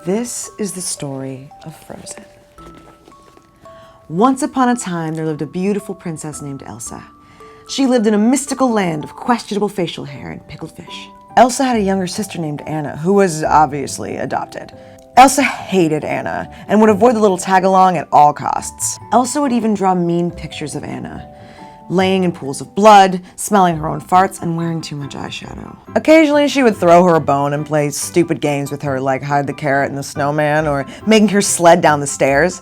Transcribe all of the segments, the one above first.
This is the story of Frozen. Once upon a time, there lived a beautiful princess named Elsa. She lived in a mystical land of questionable facial hair and pickled fish. Elsa had a younger sister named Anna, who was obviously adopted. Elsa hated Anna and would avoid the little tag-along at all costs. Elsa would even draw mean pictures of Anna, laying in pools of blood, smelling her own farts, and wearing too much eyeshadow. Occasionally, she would throw her a bone and play stupid games with her, like hide the carrot and the snowman, or making her sled down the stairs.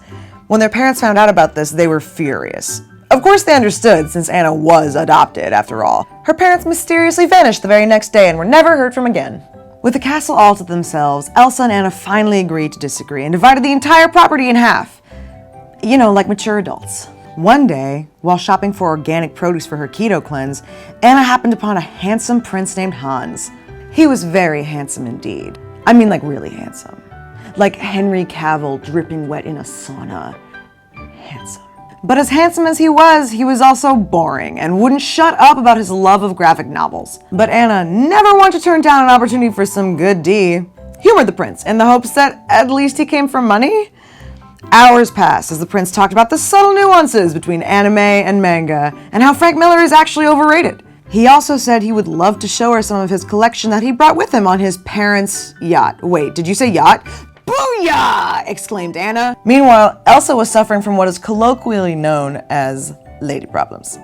When their parents found out about this, they were furious. Of course they understood, since Anna was adopted, after all. Her parents mysteriously vanished the very next day and were never heard from again. With the castle all to themselves, Elsa and Anna finally agreed to disagree and divided the entire property in half. You know, like mature adults. One day, while shopping for organic produce for her keto cleanse, Anna happened upon a handsome prince named Hans. He was very handsome indeed. I mean, like really handsome. Like Henry Cavill dripping wet in a sauna. Handsome. But as handsome as he was also boring and wouldn't shut up about his love of graphic novels. But Anna never wanted to turn down an opportunity for some good D. Humored the prince in the hopes that at least he came for money. Hours passed as the prince talked about the subtle nuances between anime and manga and how Frank Miller is actually overrated. He also said he would love to show her some of his collection that he brought with him on his parents' yacht. Wait, did you say yacht? Booyah! Exclaimed Anna. Meanwhile, Elsa was suffering from what is colloquially known as lady problems.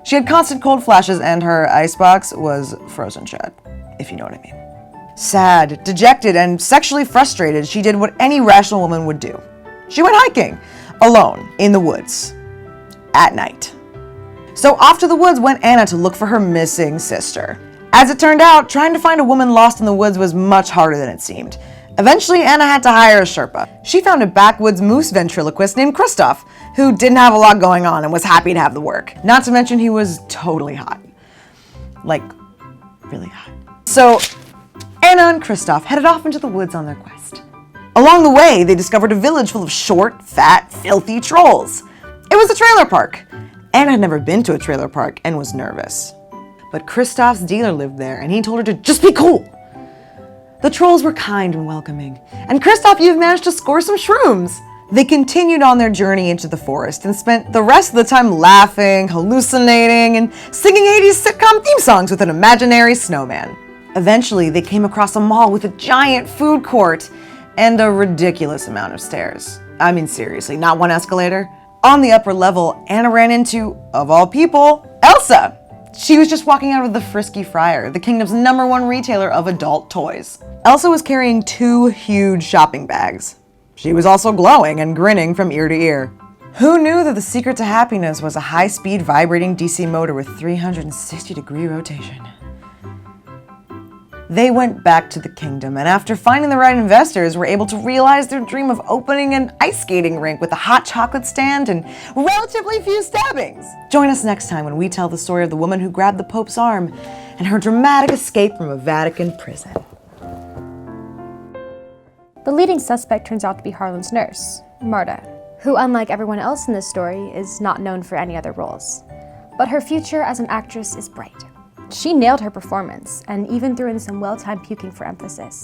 She had constant cold flashes and her icebox was frozen shut, if you know what I mean. Sad, dejected, and sexually frustrated, she did what any rational woman would do. She went hiking, alone, in the woods, at night. So off to the woods went Anna to look for her missing sister. As it turned out, trying to find a woman lost in the woods was much harder than it seemed. Eventually, Anna had to hire a Sherpa. She found a backwoods moose ventriloquist named Kristoff, who didn't have a lot going on and was happy to have the work. Not to mention he was totally hot. Like, really hot. So, Anna and Kristoff headed off into the woods on their quest. Along the way, they discovered a village full of short, fat, filthy trolls. It was a trailer park. Anna had never been to a trailer park and was nervous. But Kristoff's dealer lived there, and he told her to just be cool. The trolls were kind and welcoming, and Kristoff even managed to score some shrooms. They continued on their journey into the forest and spent the rest of the time laughing, hallucinating, and singing 80s sitcom theme songs with an imaginary snowman. Eventually, they came across a mall with a giant food court and a ridiculous amount of stairs. I mean, seriously, not one escalator. On the upper level, Anna ran into, of all people, Elsa. She was just walking out of the Frisky Friar, the kingdom's #1 retailer of adult toys. Elsa was carrying 2 huge shopping bags. She was also glowing and grinning from ear to ear. Who knew that the secret to happiness was a high-speed vibrating DC motor with 360-degree rotation? They went back to the kingdom, and after finding the right investors, were able to realize their dream of opening an ice skating rink with a hot chocolate stand and relatively few stabbings. Join us next time when we tell the story of the woman who grabbed the Pope's arm and her dramatic escape from a Vatican prison. The leading suspect turns out to be Harlan's nurse, Marta, who, unlike everyone else in this story, is not known for any other roles. But her future as an actress is bright. She nailed her performance and even threw in some well-timed puking for emphasis.